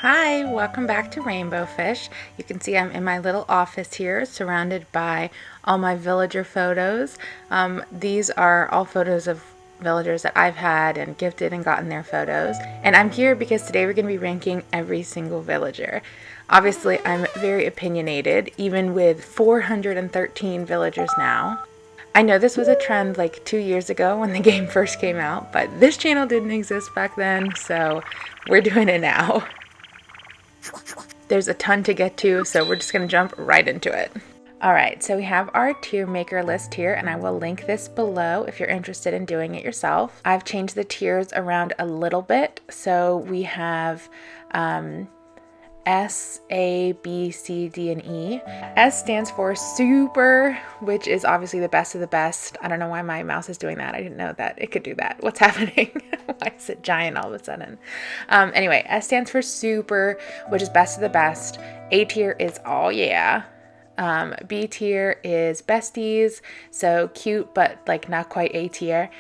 Hi, welcome back to Rainbow Fish. You can see I'm in my little office here, surrounded by all my villager photos. These are all photos of villagers that I've had and gifted and gotten their photos. And I'm here because today we're going to be ranking every single villager. Obviously, I'm very opinionated, even with 413 villagers now. I know this was a trend like 2 years ago when the game first came out, but this channel didn't exist back then, so we're doing it now. There's a ton to get to, so we're just going to jump right into it. Alright, so we have our Tiermaker list here, and I will link this below if you're interested in doing it yourself. I've changed the tiers around a little bit, so we have S, A, B, C, D, and E. S stands for super, which is obviously the best of the best. I don't know why my mouse is doing that. I didn't know that it could do that. What's happening? Why is it giant all of a sudden? Anyway, S stands for super, which is best of the best. A tier is oh yeah. B tier is besties, so cute but like not quite A tier.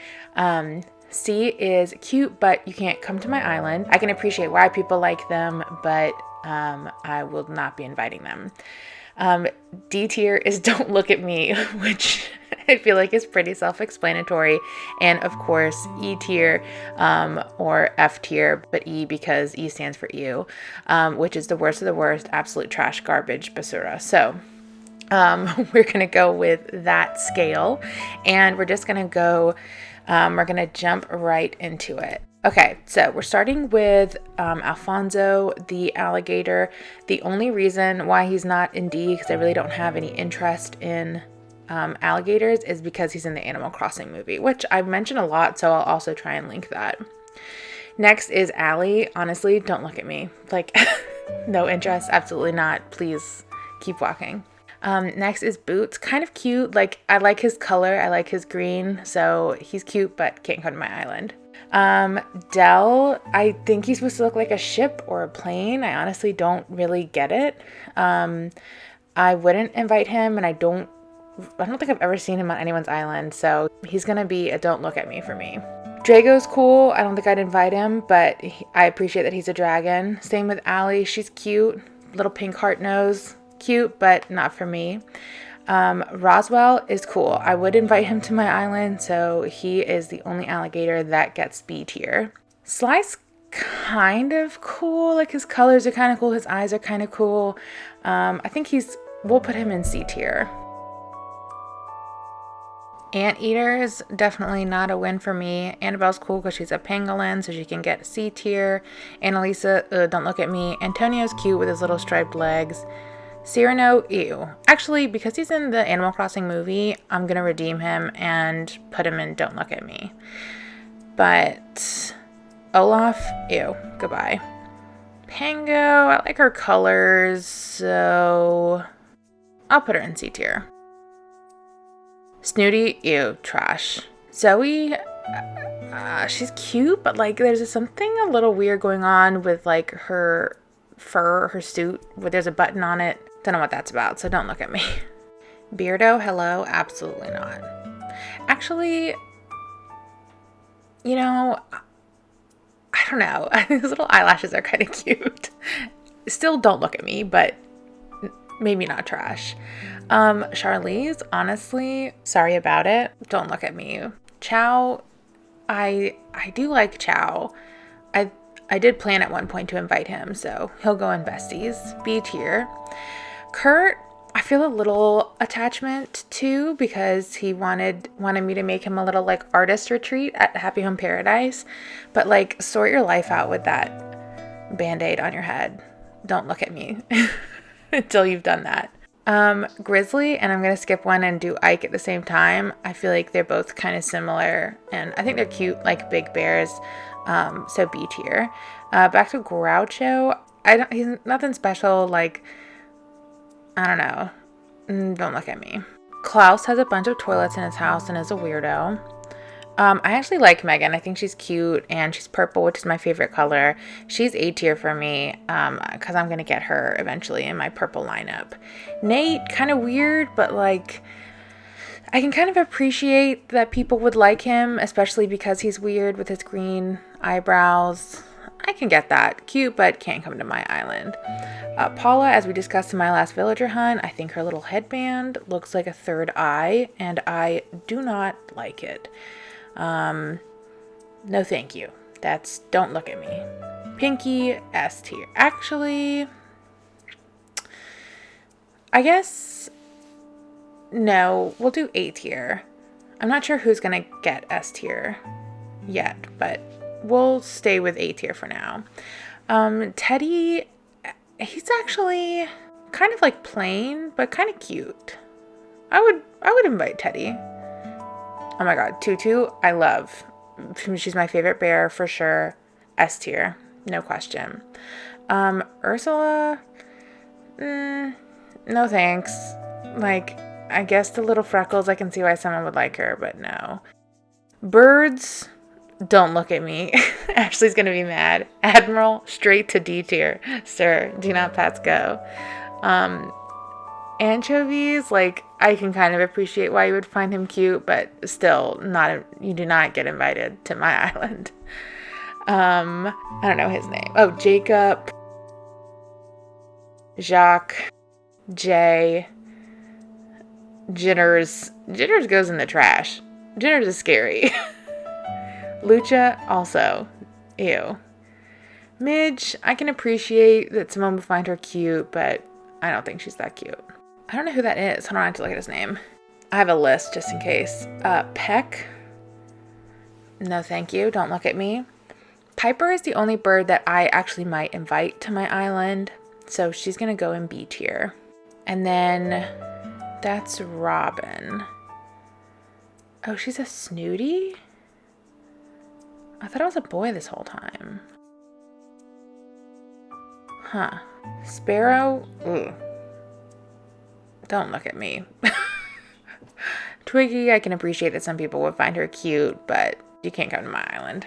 C is cute but you can't come to my island. I can appreciate why people like them, but I will not be inviting them. D tier is don't look at me, which I feel like is pretty self-explanatory. And of course, E tier or F tier, but E because E stands for ew, which is the worst of the worst, absolute trash, garbage, basura. So we're going to go with that scale, and we're just going to go, we're going to jump right into it. Okay, so we're starting with Alfonso the Alligator. The only reason why he's not in D, because I really don't have any interest in alligators, is because he's in the Animal Crossing movie, which I've mentioned a lot, so I'll also try and link that. Next is Allie. Honestly, don't look at me. Like, no interest, absolutely not. Please keep walking. Next is Boots. Kind of cute. Like, I like his color. I like his green, so he's cute, but can't come to my island. Dell, I think he's supposed to look like a ship or a plane. I honestly don't really get it. I wouldn't invite him, and I don't think I've ever seen him on anyone's island, so he's gonna be a don't look at me for me. Drago's cool. I don't think I'd invite him, but I appreciate that he's a dragon. Same with Allie. She's cute. Little pink heart nose. Cute, but not for me. Roswell is cool. I would invite him to my island, so he is the only alligator that gets B tier. Sly's kind of cool. Like, his colors are kind of cool. His eyes are kind of cool. I think we'll put him in C tier. Anteater is definitely not a win for me. Annabelle's cool because she's a pangolin, so she can get C tier. Annalisa, don't look at me. Antonio's cute with his little striped legs. Cyrano, ew. Actually, because he's in the Animal Crossing movie, I'm going to redeem him and put him in Don't Look at Me. But Olaf, ew. Goodbye. Pango, I like her colors, so I'll put her in C tier. Snooty, ew. Trash. Zoe, she's cute, but like there's something a little weird going on with like her fur, her suit, where there's a button on it. Don't know what that's about, so don't look at me. Beardo, hello, absolutely not. Actually, you know, I don't know. His little eyelashes are kind of cute. Still don't look at me, but maybe not trash. Charlize, honestly, sorry about it. Don't look at me. Chow, I do like Chow. I did plan at one point to invite him, so he'll go in besties. B tier. Kurt, I feel a little attachment to, because he wanted me to make him a little like artist retreat at Happy Home Paradise, but like sort your life out with that band-aid on your head. Don't look at me until you've done that. Grizzly, and I'm gonna skip one and do Ike at the same time. I feel like they're both kind of similar, and I think they're cute, like big bears. So B tier. Back to Groucho. He's nothing special. Like, I don't know. Don't look at me. Klaus has a bunch of toilets in his house and is a weirdo. I actually like Megan. I think she's cute, and she's purple, which is my favorite color. She's A tier for me, because I'm gonna get her eventually in my purple lineup. Nate, kind of weird, but like, I can kind of appreciate that people would like him, especially because he's weird with his green eyebrows. I can get that. Cute, but can't come to my island. Paula, as we discussed in my last villager hunt, I think her little headband looks like a third eye, and I do not like it. No thank you. Don't look at me. Pinky, S tier. Actually, I guess, no, we'll do A tier. I'm not sure who's gonna get S tier yet, but we'll stay with A tier for now. Teddy, he's actually kind of like plain, but kind of cute. I would invite Teddy. Oh my god, Tutu, I love. She's my favorite bear for sure. S tier, no question. Ursula, no thanks. Like, I guess the little freckles, I can see why someone would like her, but no. Birds, don't look at me. Ashley's gonna be mad. Admiral, straight to D tier. Sir, do not pass go. Anchovies, like, I can kind of appreciate why you would find him cute, but still, you do not get invited to my island. I don't know his name. Oh, Jacob, Jacques, Jay, Jitters. Jitters goes in the trash. Jitters is scary. Lucha, also. Ew. Midge, I can appreciate that someone would find her cute, but I don't think she's that cute. I don't know who that is. Hold on, I have to look at his name. I have a list just in case. Peck. No thank you. Don't look at me. Piper is the only bird that I actually might invite to my island, so she's going to go in B tier. And then that's Robin. Oh, she's a snooty? I thought it was a boy this whole time. Huh. Sparrow? Ugh. Don't look at me. Twiggy, I can appreciate that some people would find her cute, but you can't come to my island.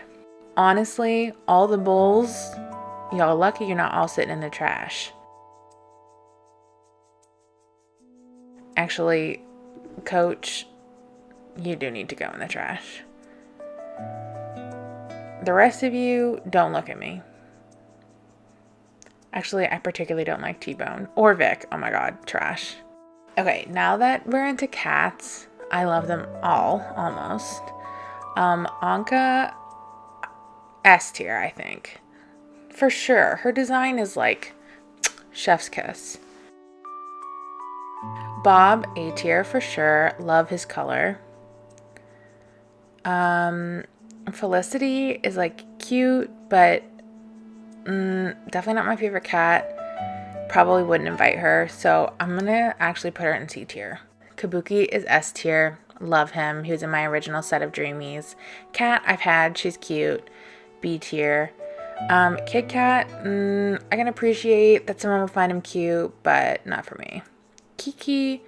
Honestly, all the bulls, y'all lucky you're not all sitting in the trash. Actually, Coach, you do need to go in the trash. The rest of you, don't look at me. Actually, I particularly don't like T-Bone or Vic. Oh my god, trash. Okay, now that we're into cats, I love them all, almost. Anka, S tier, I think. For sure. Her design is like chef's kiss. Bob, A tier for sure. Love his color. Felicity is like cute, but definitely not my favorite cat. Probably wouldn't invite her, so I'm gonna actually put her in C tier. Kabuki is S tier. Love him. He was in my original set of Dreamies. Cat I've had. She's cute. B tier. Kit Kat, I can appreciate that someone would find him cute, but not for me. Kiki,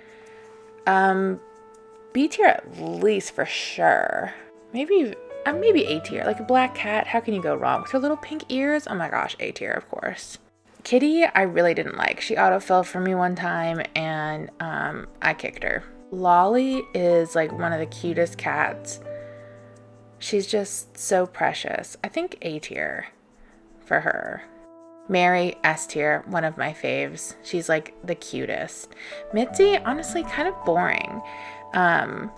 B tier at least for sure. Maybe A tier. Like a black cat, how can you go wrong? With her little pink ears, oh my gosh, A tier, of course. Kitty, I really didn't like. She autofilled for me one time, and I kicked her. Lolly is like one of the cutest cats. She's just so precious. I think A tier for her. Mary, S tier, one of my faves. She's like the cutest. Mitzi, honestly, kind of boring.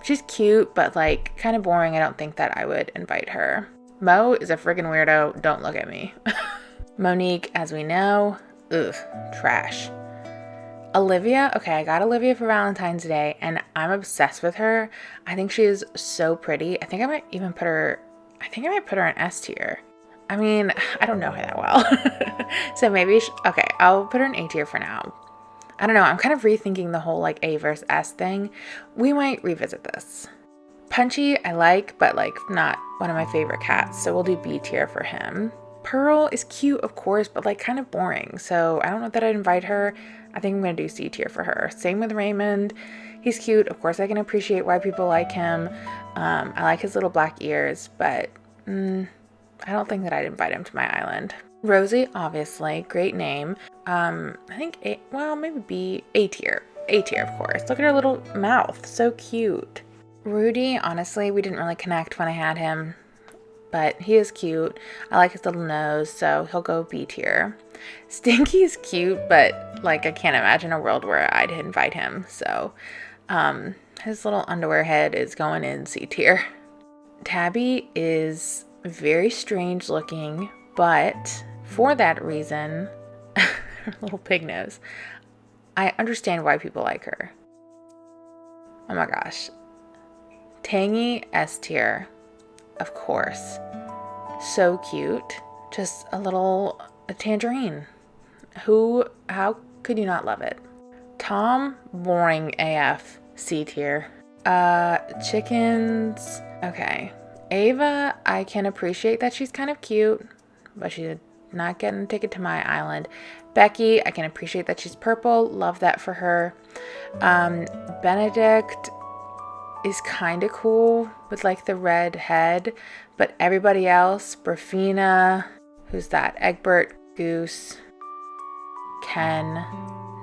She's cute, but like kind of boring. I don't think that I would invite her. Mo is a friggin' weirdo. Don't look at me. Monique, as we know, ugh, trash. Olivia, okay, I got Olivia for Valentine's Day, and I'm obsessed with her. I think she is so pretty. I think I might put her in S tier. I mean, I don't know her that well. So maybe, okay, I'll put her in A tier for now. I don't know, I'm kind of rethinking the whole like A versus S thing. We might revisit this. Punchy, I like, but like not one of my favorite cats, so we'll do B tier for him. Pearl is cute, of course, but like kind of boring, so I don't know that I'd invite her. I think I'm going to do C tier for her. Same with Raymond. He's cute. Of course, I can appreciate why people like him. I like his little black ears, but I don't think that I'd invite him to my island. Rosie, obviously, great name. I think maybe A tier. A tier, of course. Look at her little mouth. So cute. Rudy, honestly, we didn't really connect when I had him. but he is cute. I like his little nose, so he'll go B tier. Stinky's cute, but like I can't imagine a world where I'd invite him. So his little underwear head is going in C tier. Tabby is very strange looking, but for that reason, her little pig nose, I understand why people like her. Oh my gosh. Tangy S tier, of course. So cute. Just a tangerine. How could you not love it? Tom, boring AF, C tier. Chickens, okay. Ava, I can appreciate that she's kind of cute, but she's not getting a ticket to my island. Becky, I can appreciate that she's purple. Love that for her. Benedict is kind of cool with like the red head, but everybody else, Brafina, who's that? Egbert, Goose, Ken,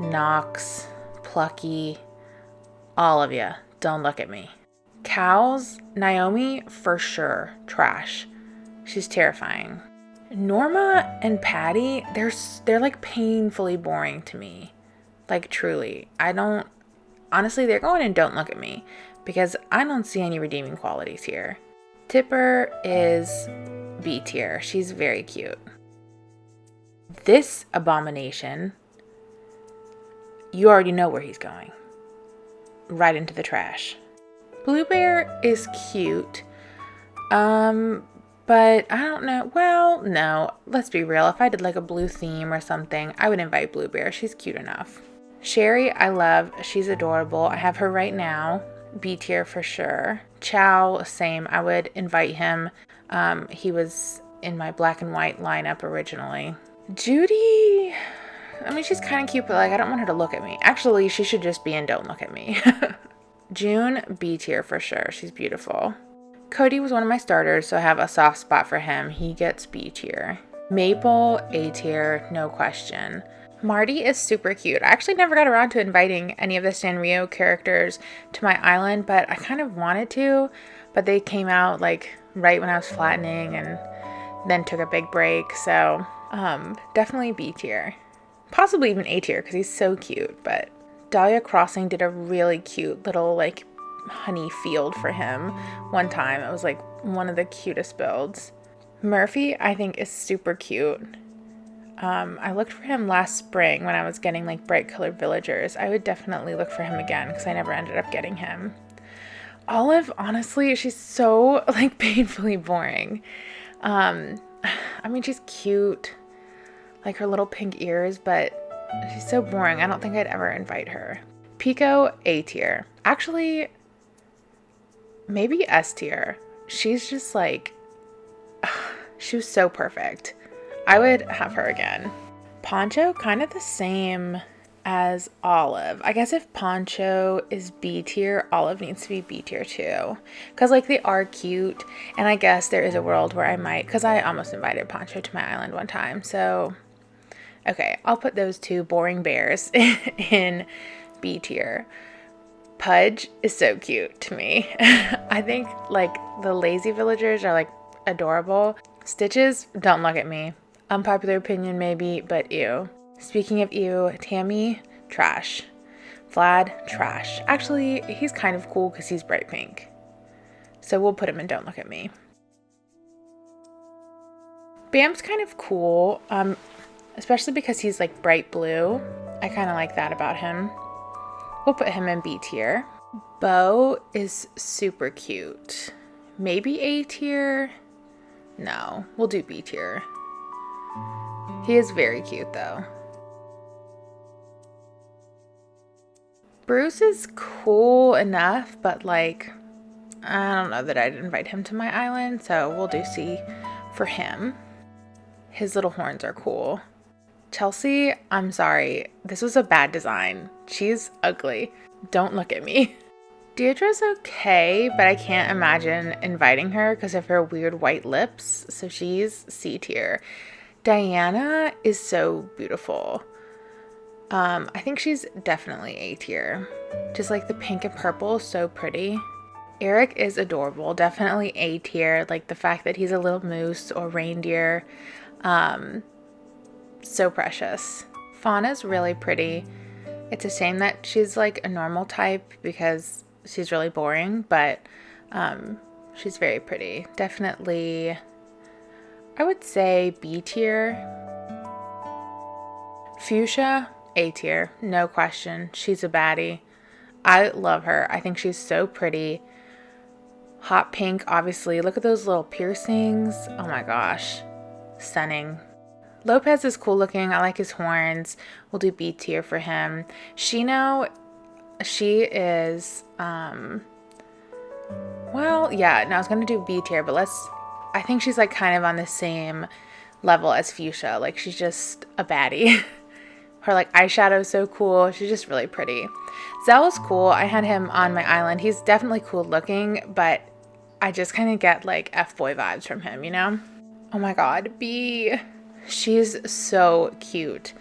Knox, Plucky, all of you, don't look at me. Cows, Naomi, for sure, trash. She's terrifying. Norma and Patty, they're like painfully boring to me. Like truly. Honestly, they're going in don't look at me because I don't see any redeeming qualities here. Tipper is B tier. She's very cute. This abomination, you already know where he's going. Right into the trash. Blue Bear is cute. But I don't know. Well, no. Let's be real. If I did like a blue theme or something, I would invite Blue Bear. She's cute enough. Sherry, I love. She's adorable. I have her right now. B tier for sure. Chow, same. I would invite him. He was in my black and white lineup originally. Judy, I mean, she's kind of cute, but like I don't want her to look at me. Actually, she should just be in Don't Look at Me. June, B tier for sure. She's beautiful. Cody was one of my starters, so I have a soft spot for him. He gets B tier. Maple, A tier, no question. Marty is super cute. I actually never got around to inviting any of the Sanrio characters to my island, but I kind of wanted to, but they came out like right when I was flattening and then took a big break. So definitely B tier. Possibly even A tier because he's so cute, but Dahlia Crossing did a really cute little like honey field for him one time. It was like one of the cutest builds. Murphy I think is super cute. I looked for him last spring when I was getting like bright colored villagers. I would definitely look for him again because I never ended up getting him. Olive, honestly, she's so like painfully boring. I mean, she's cute, like her little pink ears, but she's so boring. I don't think I'd ever invite her. Pico, A tier. Actually, maybe S tier. She's just like, she was so perfect. I would have her again. Pancho, kind of the same as Olive. I guess if Pancho is B tier, Olive needs to be B tier too. Because like they are cute. And I guess there is a world where I might, because I almost invited Pancho to my island one time. So, okay, I'll put those two boring bears in B tier. Pudge is so cute to me. I think like the lazy villagers are like adorable. Stitches, don't look at me. Unpopular opinion maybe, but ew. Speaking of ew, Tammy, trash. Vlad, trash. Actually, he's kind of cool because he's bright pink. So we'll put him in Don't Look at Me. Bam's kind of cool, especially because he's like bright blue. I kind of like that about him. We'll put him in B tier. Bo is super cute. Maybe A tier? No, we'll do B tier. He is very cute though. Bruce is cool enough, but like, I don't know that I'd invite him to my island, so we'll do C for him. His little horns are cool. Chelsea, I'm sorry. This was a bad design. She's ugly. Don't look at me. Deirdre's okay, but I can't imagine inviting her because of her weird white lips, so she's C tier. Diana is so beautiful. I think she's definitely A tier. Just like the pink and purple, so pretty. Eric is adorable. Definitely A tier. Like the fact that he's a little moose or reindeer. So precious. Fauna's really pretty. It's a shame that she's like a normal type because she's really boring, but she's very pretty. Definitely, I would say B tier. Fuchsia, A tier. No question. She's a baddie. I love her. I think she's so pretty. Hot pink, obviously. Look at those little piercings. Oh my gosh. Stunning. Lopez is cool looking. I like his horns. We'll do B tier for him. Shino, she is, well, yeah, no, I was going to do B tier, but I think she's like kind of on the same level as Fuchsia. Like she's just a baddie. Her like eyeshadow is so cool. She's just really pretty. Zell is cool. I had him on my island. He's definitely cool looking, but I just kind of get like F-boy vibes from him, you know? Oh my God, B. She's so cute.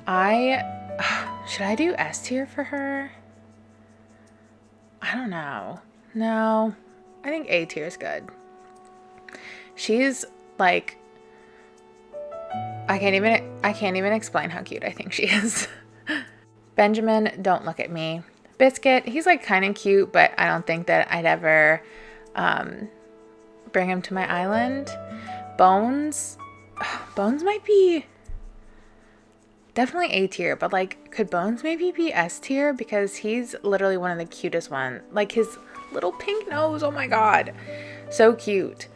Should I do S tier for her? I don't know. No, I think A tier is good. She's like, I can't even explain how cute I think she is. Benjamin, don't look at me. Biscuit, he's like kind of cute, but I don't think that I'd ever bring him to my island. Bones might be definitely A tier, but like could Bones maybe be S tier because he's literally one of the cutest ones. Like his little pink nose, oh my God, so cute.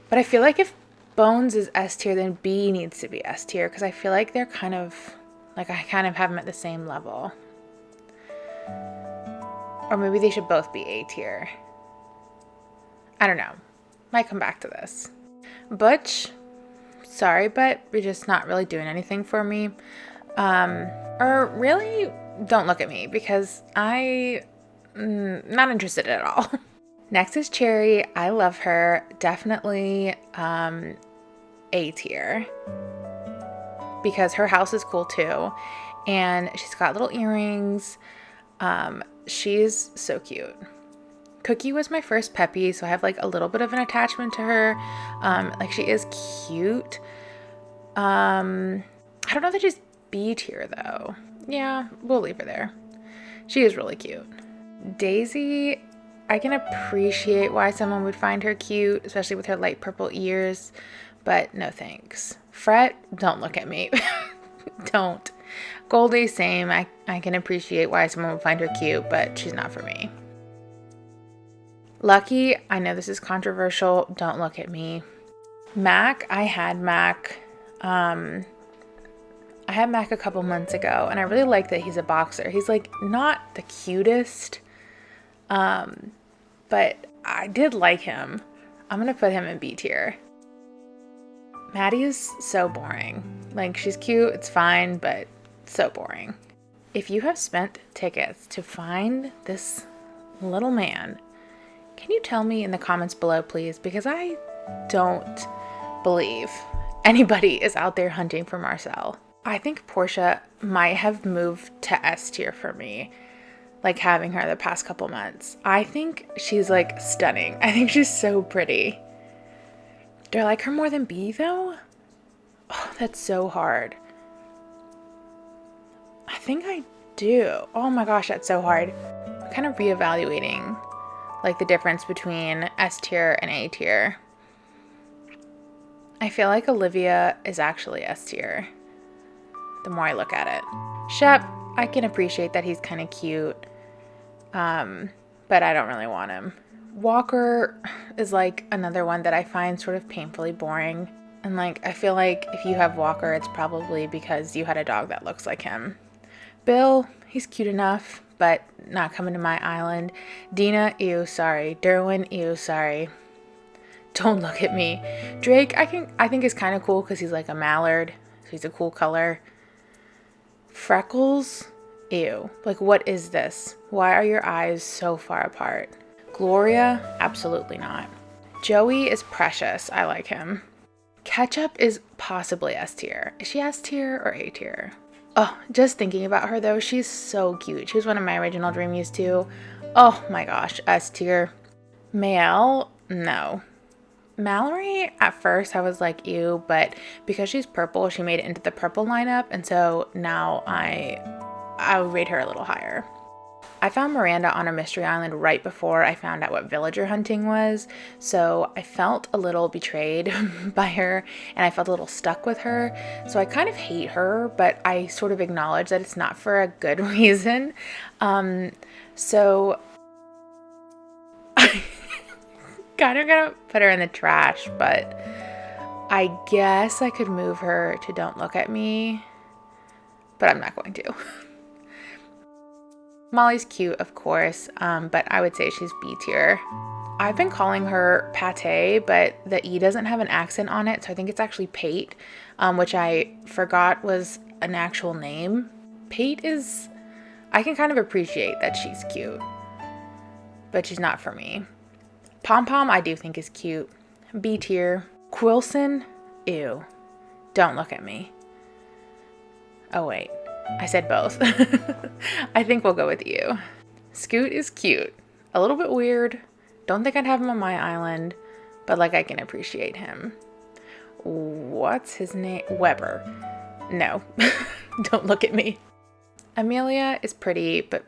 But I feel like if Bones is S tier, then B needs to be S tier because I feel like they're kind of like, I kind of have them at the same level. Or maybe they should both be A tier. I don't know. Might come back to this. Butch, sorry, but you're just not really doing anything for me. Or really, don't look at me because I'm not interested at all. Next is Cherry. I love her. Definitely A tier. Because her house is cool too. And she's got little earrings. She's so cute. Cookie was my first Peppy, so I have like a little bit of an attachment to her. Like she is cute. I don't know that she's B tier though. Yeah, we'll leave her there. She is really cute. Daisy, I can appreciate why someone would find her cute, especially with her light purple ears, but no thanks. Fret, don't look at me. Don't. Goldie, same. I can appreciate why someone would find her cute, but she's not for me. Lucky, I know this is controversial. Don't look at me. Mac, I had Mac a couple months ago, and I really like that he's a boxer. He's like not the cutest, but I did like him. I'm gonna put him in B tier. Maddie is so boring. Like she's cute, it's fine, but so boring. If you have spent tickets to find this little man, can you tell me in the comments below, please? Because I don't believe anybody is out there hunting for Marcel. I think Portia might have moved to S tier for me, like having her the past couple months. I think she's like stunning. I think she's so pretty. Do I like her more than B though? Oh, that's so hard. I think I do. Oh my gosh, that's so hard. I'm kind of reevaluating like the difference between S tier and A tier. I feel like Olivia is actually S tier the more I look at it. Shep, I can appreciate that he's kind of cute, but I don't really want him. Walker is like another one that I find sort of painfully boring. And like, I feel like if you have Walker, it's probably because you had a dog that looks like him. Bill, he's cute enough, but not coming to my island. Dina, ew, sorry. Derwin, ew, sorry. Don't look at me. Drake, I think is kind of cool because he's like a mallard. So he's a cool color. Freckles, ew. Like, what is this? Why are your eyes so far apart? Gloria, absolutely not. Joey is precious. I like him. Ketchup is possibly S tier. Is she S tier or A tier? Oh, just thinking about her though, she's so cute. She was one of my original Dreamies too. Oh my gosh, S tier. Male, no. Mallory, at first I was like, ew, but because she's purple, she made it into the purple lineup, and so now I would rate her a little higher. I found Miranda on a mystery island right before I found out what villager hunting was, so I felt a little betrayed by her, and I felt a little stuck with her, so I kind of hate her, but I sort of acknowledge that it's not for a good reason. So I kind of gonna put her in the trash, but I guess I could move her to Don't Look at Me, but I'm not going to. Molly's cute, of course, but I would say she's B tier. I've been calling her Pate, but the E doesn't have an accent on it, so I think it's actually Pate, which I forgot was an actual name. Pate is... I can kind of appreciate that she's cute, but she's not for me. Pom Pom I do think is cute. B tier. Quilson, ew. Don't look at me. Oh wait, I said both. I think we'll go with you. Scoot is cute. A little bit weird. Don't think I'd have him on my island, but like I can appreciate him. What's his name? Weber. No, don't look at me. Amelia is pretty, but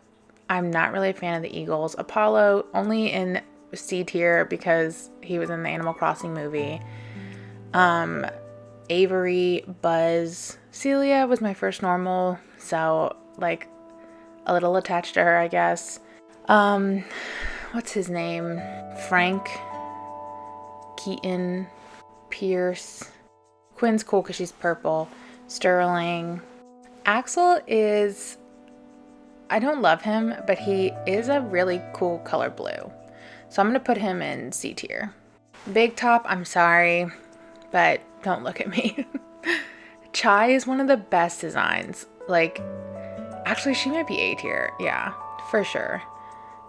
I'm not really a fan of the eagles. Apollo, only in C tier because he was in the Animal Crossing movie. Avery, Buzz. Celia was my first normal, so like a little attached to her, I guess. What's his name? Frank, Keaton, Pierce. Quinn's cool because she's purple. Sterling. Axel is... I don't love him, but he is a really cool color blue. So I'm going to put him in C tier. Big Top, I'm sorry, but don't look at me. Chai is one of the best designs. Like, actually, she might be A tier. Yeah, for sure.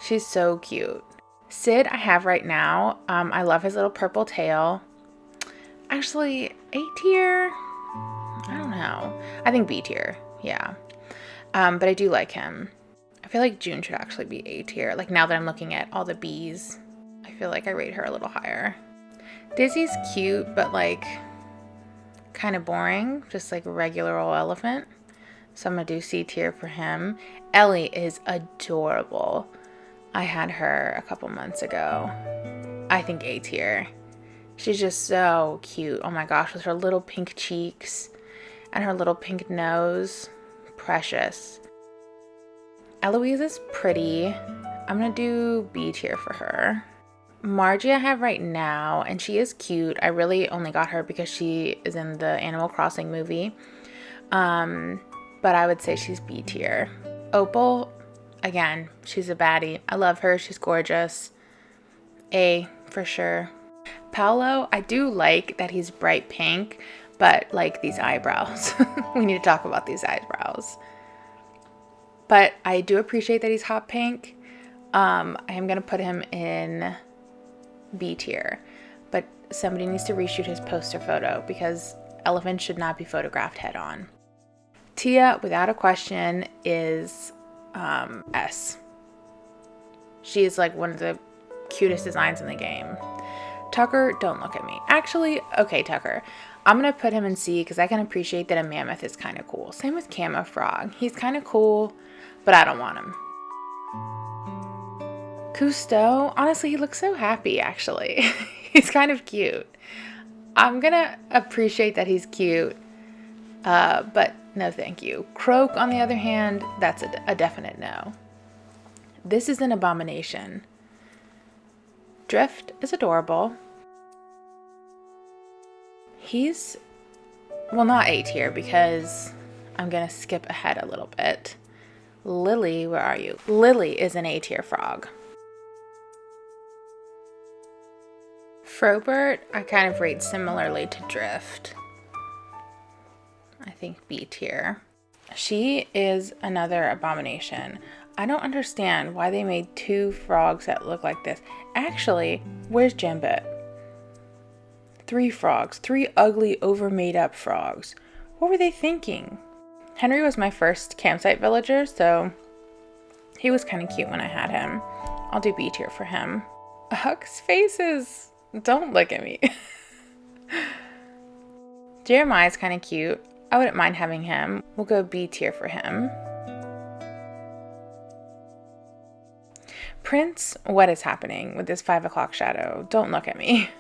She's so cute. Sid, I have right now. I love his little purple tail. Actually, A tier? I don't know. I think B tier. Yeah. But I do like him. I feel like June should actually be A tier. Like, now that I'm looking at all the Bs, I feel like I rate her a little higher. Dizzy's cute, but like kind of boring. Just like a regular old elephant. So I'm going to do C tier for him. Ellie is adorable. I had her a couple months ago. I think A tier. She's just so cute. Oh my gosh, with her little pink cheeks and her little pink nose. Precious. Eloise is pretty. I'm going to do B tier for her. Margie I have right now, and she is cute. I really only got her because she is in the Animal Crossing movie. But I would say she's B tier. Opal, again, she's a baddie. I love her. She's gorgeous. A for sure. Paolo, I do like that he's bright pink, but like these eyebrows. We need to talk about these eyebrows. But I do appreciate that he's hot pink. I am going to put him in B tier. But somebody needs to reshoot his poster photo because elephants should not be photographed head on. Tia, without a question, is S. She is like one of the cutest designs in the game. Tucker, don't look at me. Actually, okay, Tucker. I'm going to put him in C because I can appreciate that a mammoth is kind of cool. Same with Camo Frog. He's kind of cool, but I don't want him. Cousteau, honestly, he looks so happy, actually. He's kind of cute. I'm going to appreciate that he's cute, but no thank you. Croak, on the other hand, that's a definite no. This is an abomination. Drift is adorable. He's, well, not A tier because I'm going to skip ahead a little bit. Lily, where are you? Lily is an A tier frog. Frobert, I kind of rate similarly to Drift. I think B tier. She is another abomination. I don't understand why they made two frogs that look like this. Actually, where's Jambet? 3 frogs. 3 ugly, over-made up frogs. What were they thinking? Henry was my first campsite villager, so he was kind of cute when I had him. I'll do B tier for him. Huck's faces. Don't look at me. Jeremiah's kind of cute. I wouldn't mind having him. We'll go B tier for him. Prince, what is happening with this 5 o'clock shadow? Don't look at me.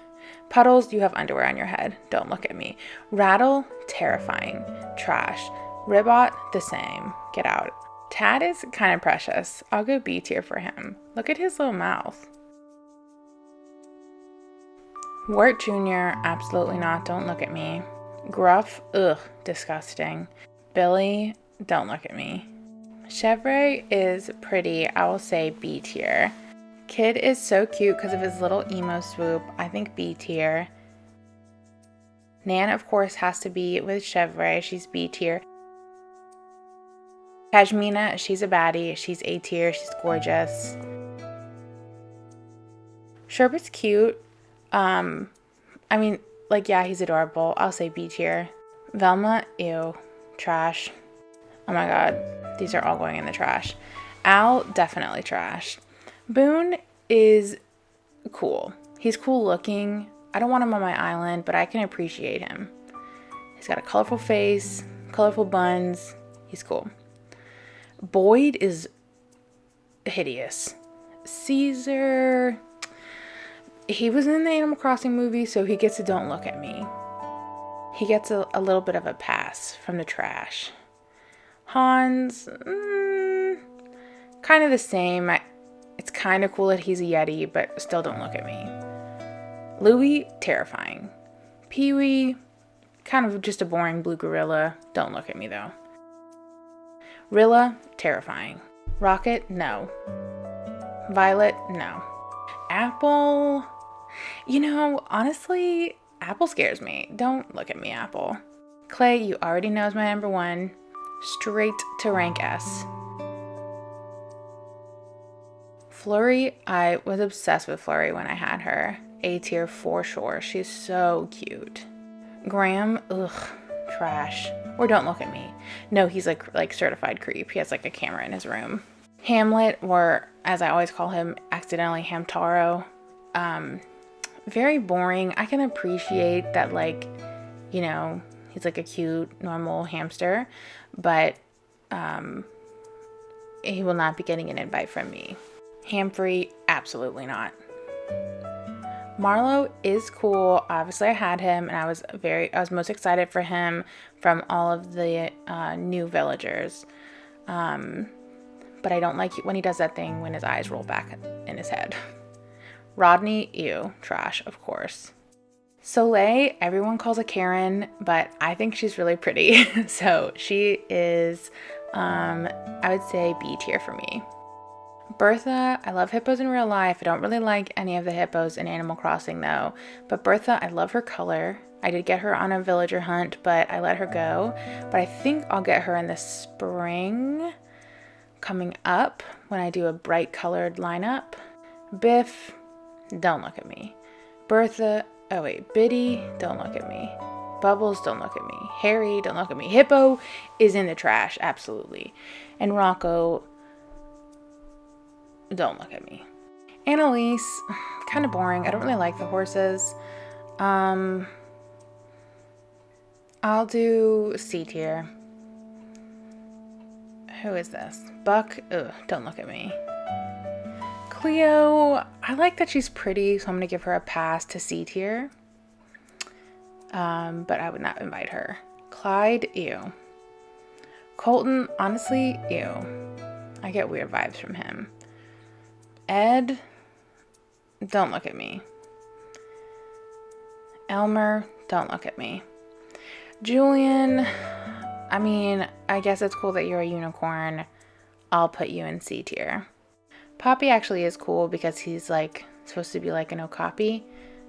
Puddles, you have underwear on your head. Don't look at me. Rattle, terrifying. Trash. Ribbot, the same. Get out. Tad is kind of precious. I'll go B tier for him. Look at his little mouth. Wirt Jr., absolutely not. Don't look at me. Gruff, ugh, disgusting. Billy, don't look at me. Chevrolet is pretty. I will say B tier. Kid is so cute because of his little emo swoop. I think B tier. Nan, of course, has to be with Chevrolet. She's B tier. Pashmina, she's a baddie. She's A tier. She's gorgeous. Sherbet's cute. I mean, like, yeah, he's adorable. I'll say B tier. Velma, ew. Trash. Oh my god. These are all going in the trash. Al, definitely trash. Boone is cool. He's cool looking. I don't want him on my island, but I can appreciate him. He's got a colorful face, colorful buns. He's cool. Boyd is hideous. Caesar, he was in the Animal Crossing movie, so he gets a don't look at me. He gets a little bit of a pass from the trash. Hans, kind of the same. It's kind of cool that he's a Yeti, but still don't look at me. Louie, terrifying. Pee-wee, kind of just a boring blue gorilla. Don't look at me, though. Rilla, terrifying. Rocket, no. Violet, no. Apple, honestly, Apple scares me. Don't look at me, Apple. Clay, you already know is my number one. Straight to rank S. Flurry, I was obsessed with Flurry when I had her. A tier for sure. She's so cute. Graham, ugh, trash. Or don't look at me. No, he's like certified creep. He has like a camera in his room. Hamlet, or as I always call him, accidentally Hamtaro. Very boring. I can appreciate that, he's like a cute, normal hamster, but he will not be getting an invite from me. Hamfrey, absolutely not. Marlowe is cool. Obviously, I had him, and I was most excited for him from all of the new villagers. But I don't like when he does that thing when his eyes roll back in his head. Rodney, ew, trash, of course. Soleil, everyone calls a Karen, but I think she's really pretty. So she is, I would say B tier for me. Bertha, I love hippos in real life. I don't really like any of the hippos in Animal Crossing though. But Bertha, I love her color. I did get her on a villager hunt, but I let her go. But I think I'll get her in the spring coming up when I do a bright colored lineup. Biff, don't look at me. Bertha, oh wait, Biddy, don't look at me. Bubbles, don't look at me. Harry, don't look at me. Hippo is in the trash, absolutely. And Rocco, don't look at me. Annalise, kind of boring. I don't really like the horses. I'll do C tier. Who is this? Buck, ugh, don't look at me. Cleo, I like that she's pretty, so I'm going to give her a pass to C tier. But I would not invite her. Clyde, ew. Colton, honestly, ew. I get weird vibes from him. Ed, don't look at me. Elmer, don't look at me. Julian, I mean, I guess it's cool that you're a unicorn. I'll put you in C tier. Poppy actually is cool because he's supposed to be like an okapi.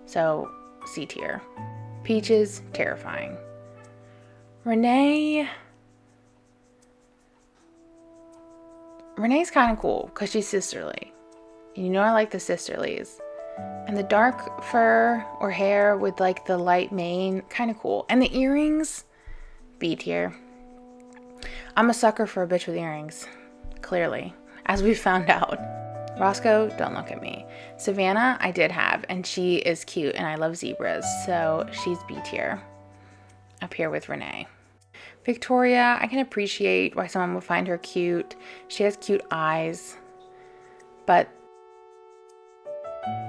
So C tier. Peaches, terrifying. Renee's kind of cool because she's sisterly. And I like the sisterlies. And the dark fur or hair with the light mane, kind of cool. And the earrings, B tier. I'm a sucker for a bitch with earrings, clearly, as we found out. Roscoe, don't look at me. Savannah, I did have, and she is cute, and I love zebras, so she's B tier. Up here with Renee. Victoria, I can appreciate why someone would find her cute. She has cute eyes, but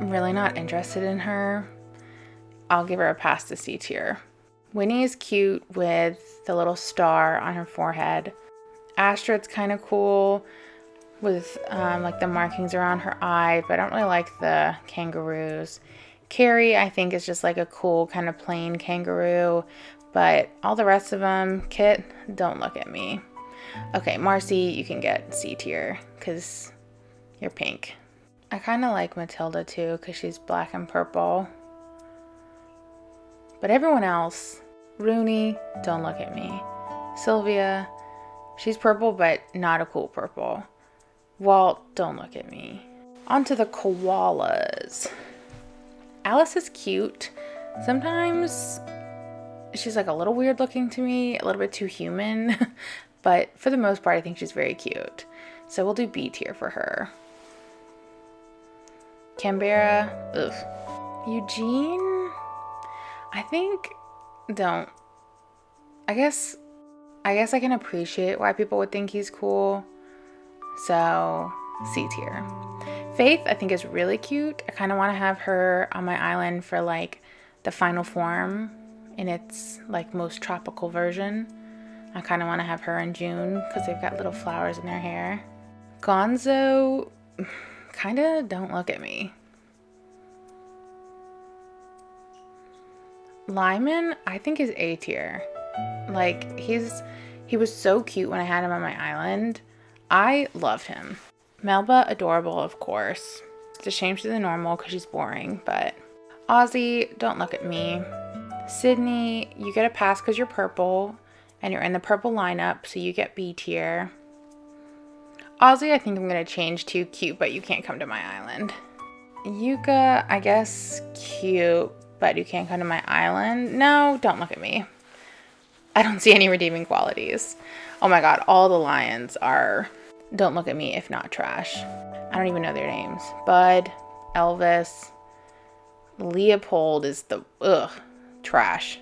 I'm really not interested in her. I'll give her a pass to C tier. Winnie is cute with the little star on her forehead. Astrid's kind of cool with like the markings around her eye, but I don't really like the kangaroos. Carrie, I think, is just like a cool kind of plain kangaroo, but all the rest of them, Kit, don't look at me. Okay, Marcy, you can get C tier because you're pink. I kind of like Matilda too because she's black and purple. But everyone else, Rooney, don't look at me. Sylvia, she's purple but not a cool purple. Walt, don't look at me. On to the koalas. Alice is cute. Sometimes she's like a little weird looking to me, a little bit too human, but for the most part I think she's very cute. So we'll do B tier for her. Canberra, ugh. Eugene, I think don't. I guess I can appreciate why people would think he's cool. So C tier. Faith, I think, is really cute. I kind of want to have her on my island for like the final form in its like most tropical version. I kind of want to have her in June because they've got little flowers in their hair. Gonzo, kind of don't look at me. Lyman, I think, is A tier. Like, he was so cute when I had him on my island. I love him. Melba, adorable, of course. It's a shame she's a normal because she's boring, but Ozzy, don't look at me. Sydney, you get a pass because you're purple, and you're in the purple lineup, so you get B tier. Ozzy, I think I'm going to change to cute, but you can't come to my island. Yuka, I guess cute, but you can't come to my island. No, don't look at me. I don't see any redeeming qualities. Oh my god, all the lions are don't look at me if not trash. I don't even know their names. Bud, Elvis, Leopold is the trash.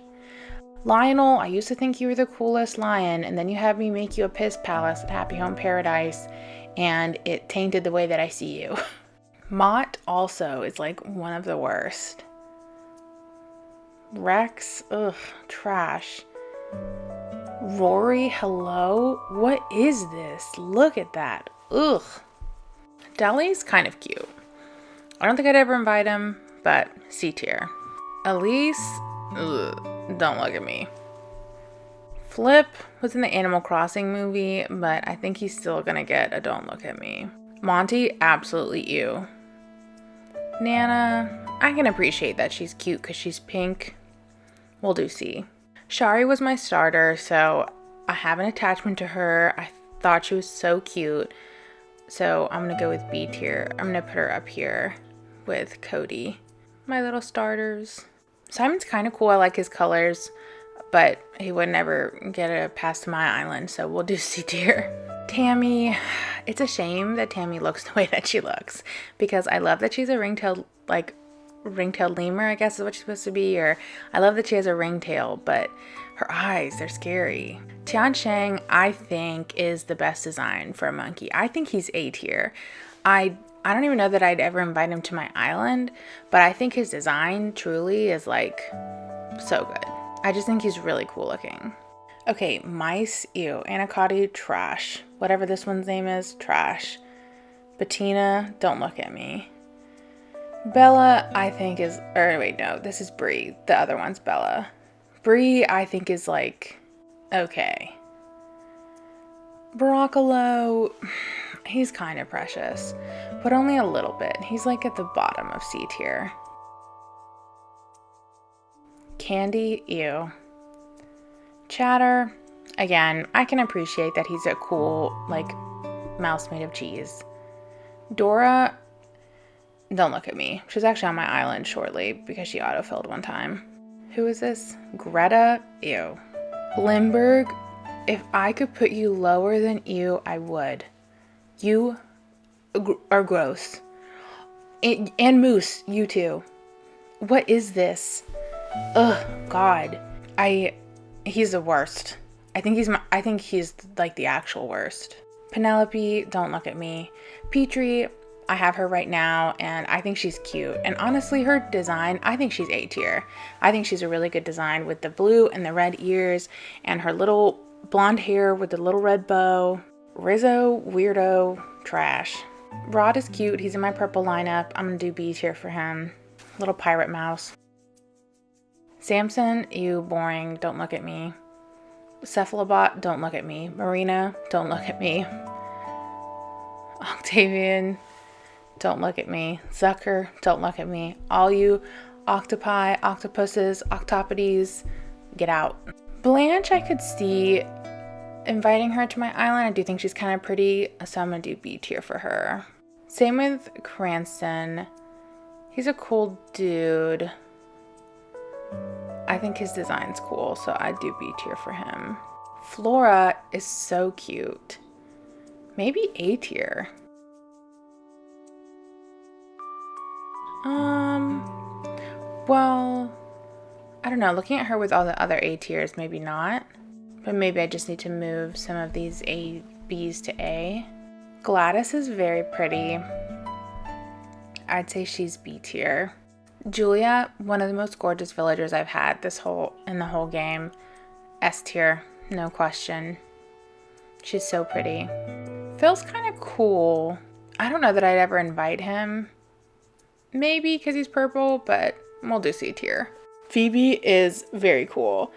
Lionel, I used to think you were the coolest lion, and then you had me make you a piss palace at Happy Home Paradise, and it tainted the way that I see you. Mott also is like one of the worst. Rex, trash. Rory, hello? What is this? Look at that. Ugh. Deli's kind of cute. I don't think I'd ever invite him, but C tier. Elise, don't look at me. Flip was in the Animal Crossing movie, but I think he's still gonna get a don't look at me. Monty, absolutely ew. Nana, I can appreciate that she's cute because she's pink. We'll do C. Shari was my starter, so I have an attachment to her. I thought she was so cute. So I'm going to go with B tier. I'm going to put her up here with Cody. My little starters. Simon's kind of cool. I like his colors, but he would never get a pass to my island, so we'll do C tier. Tammy, it's a shame that Tammy looks the way that she looks, because I love that she's a ringtailed lemur, I guess is what she's supposed to be, or I love that she has a ringtail, but her eyes, they're scary. Tian Shang, I think, is the best design for a monkey. I think he's A tier. I don't even know that I'd ever invite him to my island, but I think his design truly is like so good. I just think he's really cool looking. Okay, mice, ew. Anacotti, trash. Whatever this one's name is, trash. Bettina, don't look at me. Bella, I think is, or wait, no, this is Bree. The other one's Bella. Bree, I think is like, okay. Broccolo, he's kind of precious, but only a little bit. He's like at the bottom of C tier. Candy, ew. Chatter, again, I can appreciate that he's a cool, like, mouse made of cheese. Dora, don't look at me. She's actually on my island shortly because she autofilled one time. Who is this? Greta? Ew. Limburg, if I could put you lower than ew, I would. You are gross. And Moose, you too. What is this? Ugh, God. He's the worst. I think he's like the actual worst. Penelope, don't look at me. Petrie, I have her right now, and I think she's cute. And honestly, her design, I think she's A tier. I think she's a really good design with the blue and the red ears and her little blonde hair with the little red bow. Rizzo, weirdo, trash. Rod is cute. He's in my purple lineup. I'm gonna do B tier for him. Little pirate mouse. Samson, you boring. Don't look at me. Cephalobot, don't look at me. Marina, don't look at me. Octavian, don't look at me. Zucker, don't look at me. All you octopi, octopuses, octopodes, get out. Blanche, I could see inviting her to my island. I do think she's kind of pretty, so I'm gonna do B tier for her. Same with Cranston. He's a cool dude. I think his design's cool, so I do B tier for him. Flora is so cute. Maybe A tier. Well, I don't know. Looking at her with all the other A tiers, maybe not. But maybe I just need to move some of these A, Bs to A. Gladys is very pretty. I'd say she's B tier. Julia, one of the most gorgeous villagers I've had in the whole game. S tier, no question. She's so pretty. Phil's kind of cool. I don't know that I'd ever invite him. Maybe because he's purple, but we'll do C tier. Phoebe is very cool.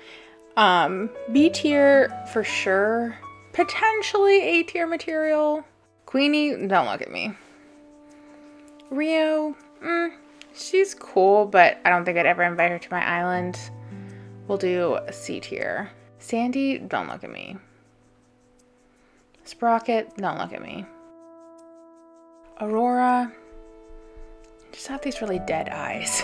B tier for sure. Potentially A tier material. Queenie, don't look at me. Rio, she's cool, but I don't think I'd ever invite her to my island. We'll do a C tier. Sandy, don't look at me. Sprocket, don't look at me. Aurora, just have these really dead eyes.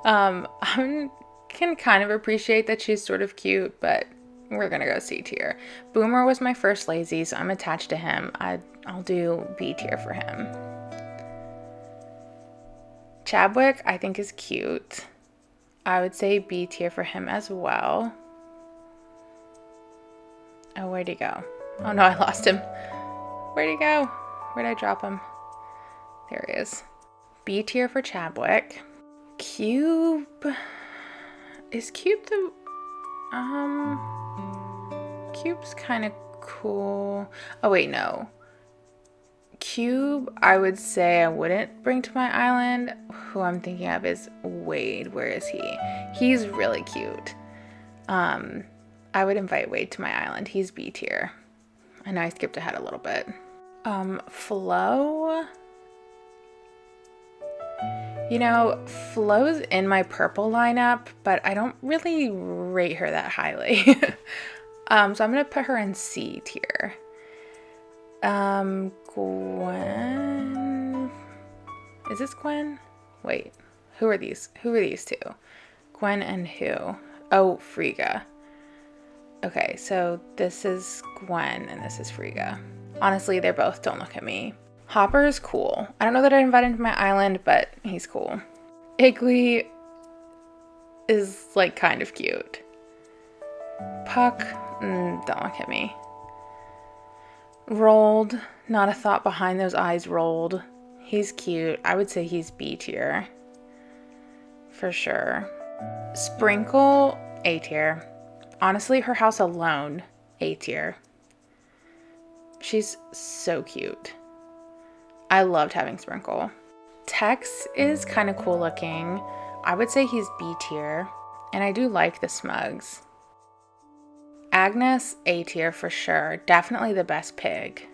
I can kind of appreciate that she's sort of cute, but we're gonna go C tier. Boomer was my first lazy, so I'm attached to him. I'll do B tier for him. Chadwick, I think, is cute. I would say B tier for him as well. Oh, where'd he go? Oh no, I lost him. Where'd he go? Where'd I drop him? There he is. B tier for Chadwick. Cube. Is Cube the... Cube's kind of cool. Oh wait, no. Cube, I would say I wouldn't bring to my island. Who I'm thinking of is Wade. Where is he? He's really cute. I would invite Wade to my island. He's B tier. I know I skipped ahead a little bit. Flo. You know, Flo's in my purple lineup, but I don't really rate her that highly. So I'm gonna put her in C tier. Gwen. Is this Gwen? Wait, who are these? Who are these two? Gwen and who? Oh, Frigga. Okay, so this is Gwen and this is Frigga. Honestly, they're both don't look at me. Hopper is cool. I don't know that I'd invite him to my island, but he's cool. Iggly is like kind of cute. Puck, don't look at me. Rolled, not a thought behind those eyes rolled. He's cute. I would say he's B tier. For sure. Sprinkle, A tier. Honestly, her house alone, A tier. She's so cute. I loved having Sprinkle. Tex is kind of cool looking. I would say he's B tier. And I do like the smugs. Agnes, A tier for sure. Definitely the best pig.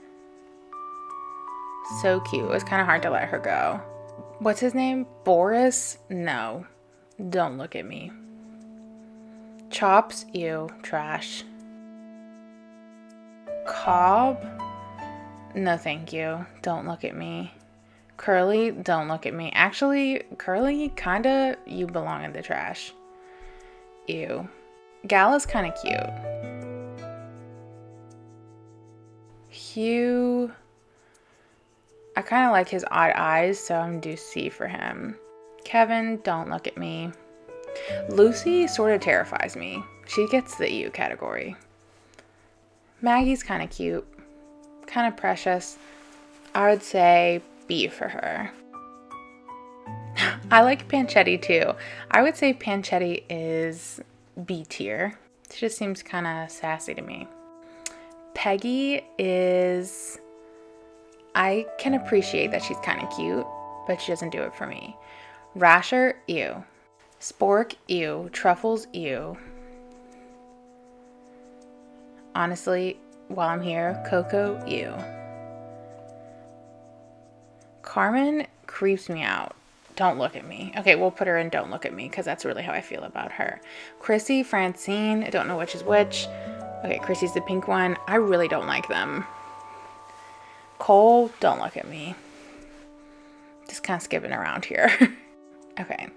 So cute. It was kind of hard to let her go. What's his name? Boris? No. Don't look at me. Chops? Ew. Trash. Cobb? No thank you. Don't look at me. Curly? Don't look at me. Actually, Curly, kinda, you belong in the trash. Ew. Gala's kind of cute. Hugh. I kind of like his odd eyes, so I'm going to do C for him. Kevin, don't look at me. Lucy sort of terrifies me. She gets the EU category. Maggie's kind of cute. Kind of precious. I would say B for her. I like Panchetti too. I would say Panchetti is B tier. She just seems kind of sassy to me. Peggy is... I can appreciate that she's kind of cute, but she doesn't do it for me. Rasher, ew. Spork, ew. Truffles, ew. Honestly, while I'm here, Coco, ew. Carmen creeps me out. Don't look at me. Okay, we'll put her in don't look at me because that's really how I feel about her. Chrissy, Francine, I don't know which is which. Okay, Chrissy's the pink one. I really don't like them. Cole, don't look at me. Just kind of skipping around here. Okay.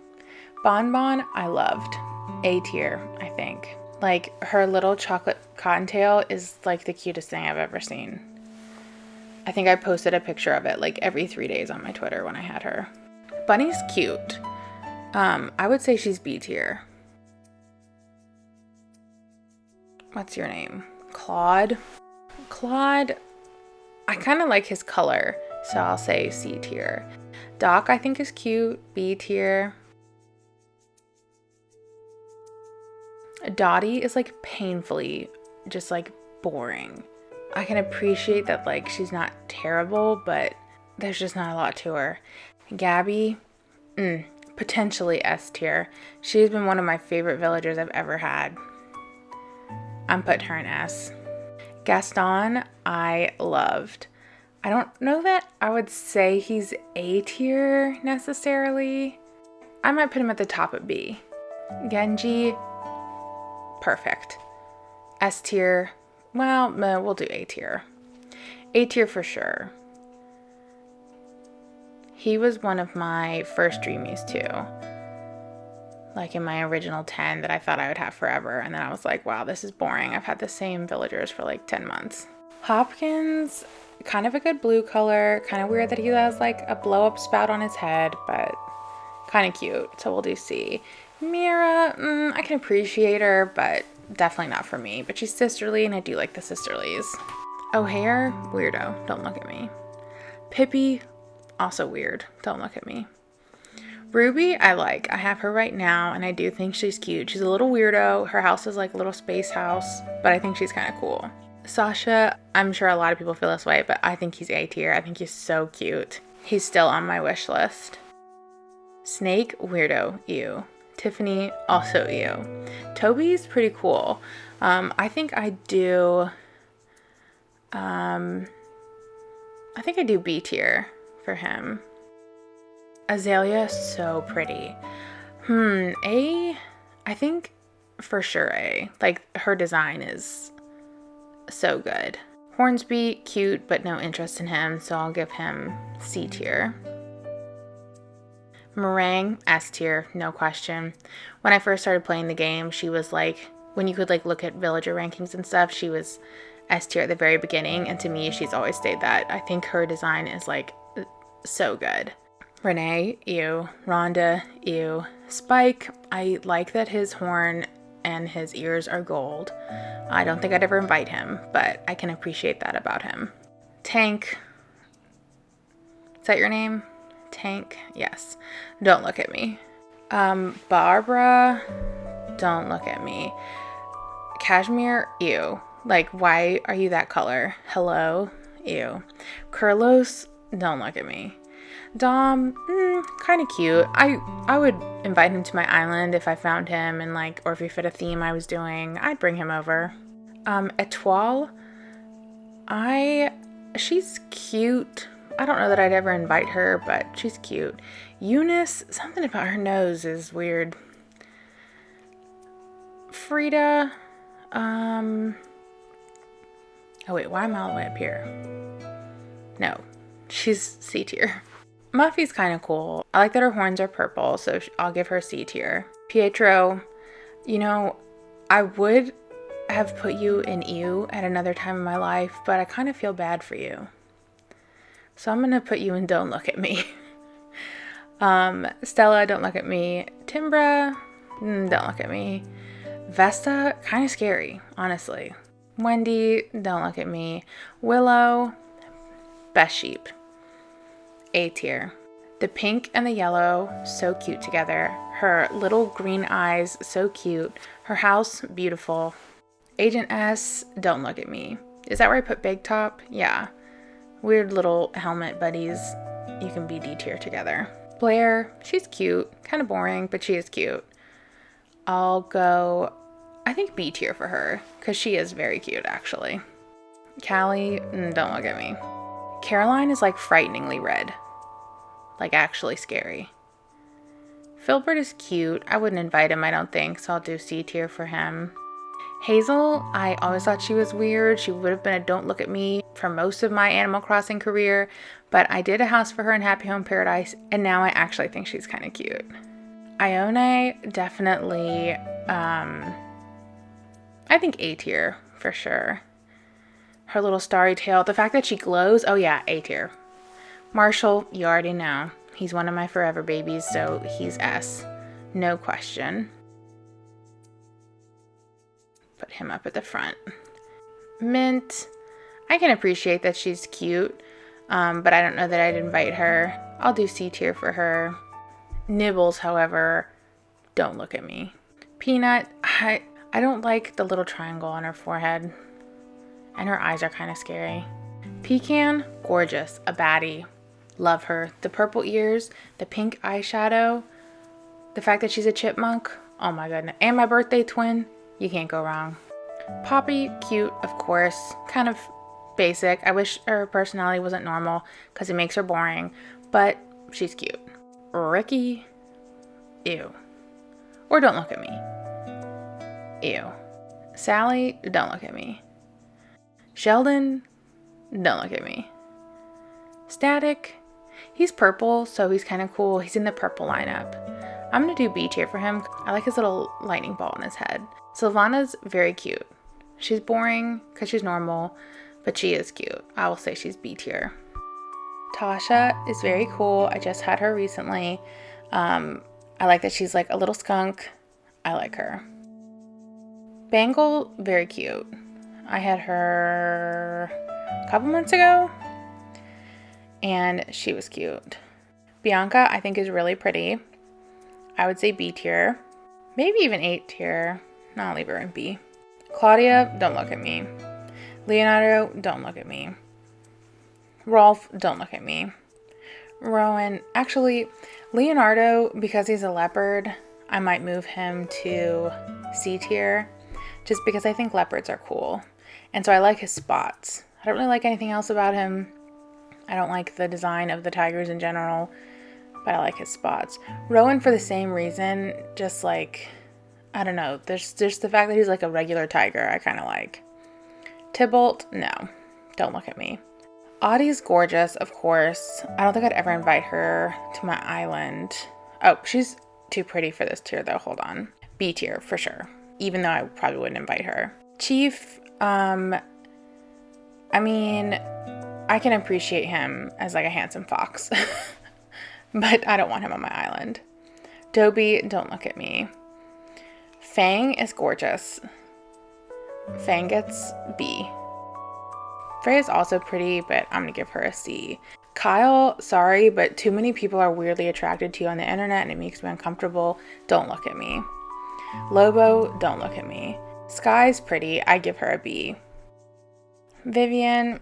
Bonbon, I loved. A tier, I think. Like, her little chocolate cottontail is like the cutest thing I've ever seen. I think I posted a picture of it like every 3 days on my Twitter when I had her. Bunny's cute. I would say she's B tier. What's your name? Claude. Claude, I kind of like his color, so I'll say C tier. Doc, I think is cute. B tier. Dottie is like painfully just like boring. I can appreciate that like she's not terrible, but there's just not a lot to her. Gabby, potentially S tier. She's been one of my favorite villagers I've ever had. I'm putting her in S. Gaston, I loved. I don't know that I would say he's A tier necessarily. I might put him at the top of B. Genji, perfect. S tier, well, we'll do A tier. A tier for sure. He was one of my first dreamies too. Like in my original 10 that I thought I would have forever. And then I was like, wow, this is boring. I've had the same villagers for like 10 months. Hopkins, kind of a good blue color. Kind of weird that he has like a blow up spout on his head, but kind of cute. So we'll do C. Mira, I can appreciate her, but definitely not for me. But she's sisterly and I do like the sisterlies. O'Hare, weirdo. Don't look at me. Pippi, also weird. Don't look at me. Ruby, I like. I have her right now, and I do think she's cute. She's a little weirdo. Her house is like a little space house, but I think she's kind of cool. Sasha, I'm sure a lot of people feel this way, but I think he's A tier. I think he's so cute. He's still on my wish list. Snake, weirdo, ew. Tiffany, also ew. Toby's pretty cool. I think I do B tier for him. Azalea, so pretty. A, I think for sure A. Like, her design is so good. Hornsby, cute, but no interest in him, so I'll give him C tier. Meringue, S tier, no question. When I first started playing the game, she was like, when you could like look at villager rankings and stuff, she was S tier at the very beginning, and to me, she's always stayed that. I think her design is like so good. Renee, ew. Rhonda, ew. Spike, I like that his horn and his ears are gold. I don't think I'd ever invite him, but I can appreciate that about him. Tank, is that your name? Tank, yes. Don't look at me. Barbara, don't look at me. Cashmere, ew. Like, why are you that color? Hello, ew. Carlos, don't look at me. Dom, kind of cute. I would invite him to my island if I found him and like, or if he fit a theme I was doing, I'd bring him over. Etoile, she's cute. I don't know that I'd ever invite her, but she's cute. Eunice, something about her nose is weird. Frida, oh wait, why am I all the way up here? No, she's C tier. Muffy's kind of cool. I like that her horns are purple, so I'll give her C tier. Pietro, you know, I would have put you in ew at another time in my life, but I kind of feel bad for you. So I'm going to put you in Don't Look at Me. Stella, Don't Look at Me. Timbra, Don't Look at Me. Vesta, kind of scary, honestly. Wendy, Don't Look at Me. Willow, best sheep. A tier. The pink and the yellow, so cute together. Her little green eyes, so cute. Her house, beautiful. Agent S, Don't Look at Me. Is that where I put Big Top? Yeah. Weird little helmet buddies. You can be D tier together. Blair, she's cute. Kind of boring, but she is cute. I'll go, I think B tier for her, because she is very cute, actually. Callie, Don't Look at Me. Caroline is like frighteningly red. Like actually scary. Filbert is cute. I wouldn't invite him, I don't think, so I'll do C tier for him. Hazel, I always thought she was weird. She would have been a Don't Look at Me for most of my Animal Crossing career, but I did a house for her in Happy Home Paradise, and now I actually think she's kind of cute. Ione, definitely, I think A tier for sure. Her little starry tail, the fact that she glows, oh yeah, A tier. Marshall, you already know. He's one of my forever babies, so he's S. No question. Put him up at the front. Mint, I can appreciate that she's cute, but I don't know that I'd invite her. I'll do C tier for her. Nibbles, however, Don't Look at Me. Peanut, I don't like the little triangle on her forehead, and her eyes are kind of scary. Pecan, gorgeous, a baddie. Love her. The purple ears, the pink eyeshadow, the fact that she's a chipmunk, oh my goodness. And my birthday twin, you can't go wrong. Poppy, cute, of course, kind of basic. I wish her personality wasn't normal because it makes her boring, but she's cute. Ricky, ew. Or Don't Look at Me. Ew. Sally, Don't Look at Me. Sheldon, Don't Look at Me. Static, he's purple, so he's kind of cool. He's in the purple lineup. I'm going to do B tier for him. I like his little lightning ball in his head. Sylvana's very cute. She's boring because she's normal, but she is cute. I will say she's B tier. Tasha is very cool. I just had her recently. I like that she's like a little skunk. I like her. Bangle, very cute. I had her a couple months ago, and she was cute. Bianca, I think, is really pretty. I would say B tier. Maybe even A tier. No, I'll leave her in B. Claudia, Don't Look at Me. Leonardo, Don't Look at Me. Rolf, Don't Look at Me. Rowan, actually, Leonardo, because he's a leopard, I might move him to C tier, just because I think leopards are cool. And so I like his spots. I don't really like anything else about him. I don't like the design of the tigers in general, but I like his spots. Rowan, for the same reason, just like, I don't know, there's just the fact that he's like a regular tiger I kind of like. Tybalt, no, Don't Look at Me. Audie's gorgeous, of course. I don't think I'd ever invite her to my island. Oh, she's too pretty for this tier though, hold on. B tier for sure, even though I probably wouldn't invite her. Chief, I mean, I can appreciate him as like a handsome fox, but I don't want him on my island. Dobie, Don't Look at Me. Fang is gorgeous. Fang gets B. Freya's also pretty, but I'm gonna give her a C. Kyle, sorry, but too many people are weirdly attracted to you on the internet and it makes me uncomfortable. Don't Look at Me. Lobo, Don't Look at Me. Sky's pretty, I give her a B. Vivian,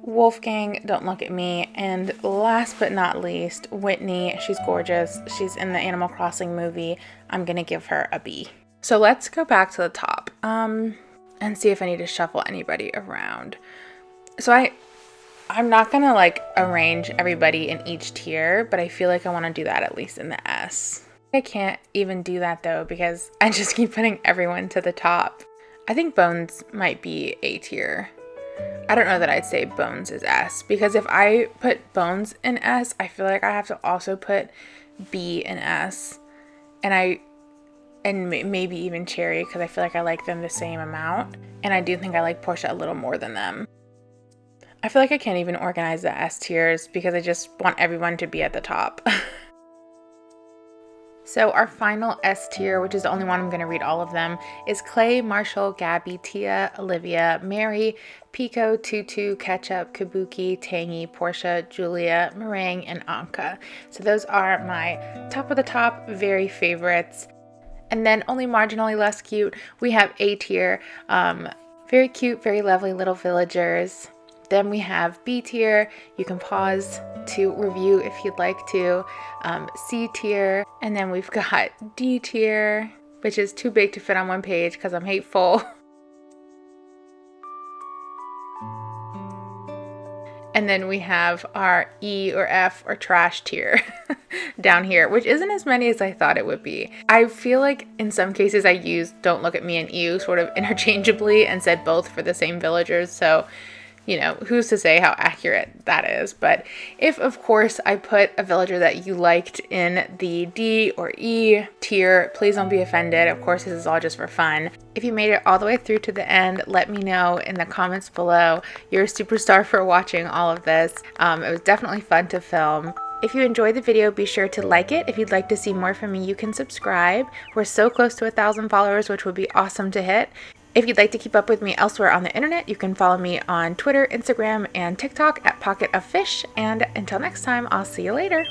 Wolfgang, Don't Look at Me. And last but not least, Whitney, she's gorgeous. She's in the Animal Crossing movie. I'm gonna give her a B. So let's go back to the top and see if I need to shuffle anybody around. So I'm not gonna like arrange everybody in each tier, but I feel like I want to do that at least in the S. I can't even do that though because I just keep putting everyone to the top. I think Bones might be A tier. I don't know that I'd say Bones is S, because if I put Bones in S, I feel like I have to also put B in S, and maybe even Cherry, because I feel like I like them the same amount, and I do think I like Portia a little more than them. I feel like I can't even organize the S tiers because I just want everyone to be at the top. So our final S tier, which is the only one I'm going to read all of them, is Clay, Marshall, Gabby, Tia, Olivia, Mary, Pico, Tutu, Ketchup, Kabuki, Tangy, Portia, Julia, Meringue, and Anka. So those are my top of the top, very favorites. And then only marginally less cute, we have A tier. Very cute, very lovely little villagers. Then we have B tier. You can pause to review if you'd like to. C tier. And then we've got D tier, which is too big to fit on one page because I'm hateful. And then we have our E or F or trash tier down here, which isn't as many as I thought it would be. I feel like in some cases I used don't look at me and you sort of interchangeably and said both for the same villagers. So, you know, who's to say how accurate that is? But if, of course, I put a villager that you liked in the D or E tier, please don't be offended. Of course, this is all just for fun. If you made it all the way through to the end, let me know in the comments below. You're a superstar for watching all of this. It was definitely fun to film. If you enjoyed the video, be sure to like it. If you'd like to see more from me, you can subscribe. We're so close to 1,000 followers, which would be awesome to hit. If you'd like to keep up with me elsewhere on the internet, you can follow me on Twitter, Instagram, and TikTok at Pocket of Fish. And until next time, I'll see you later.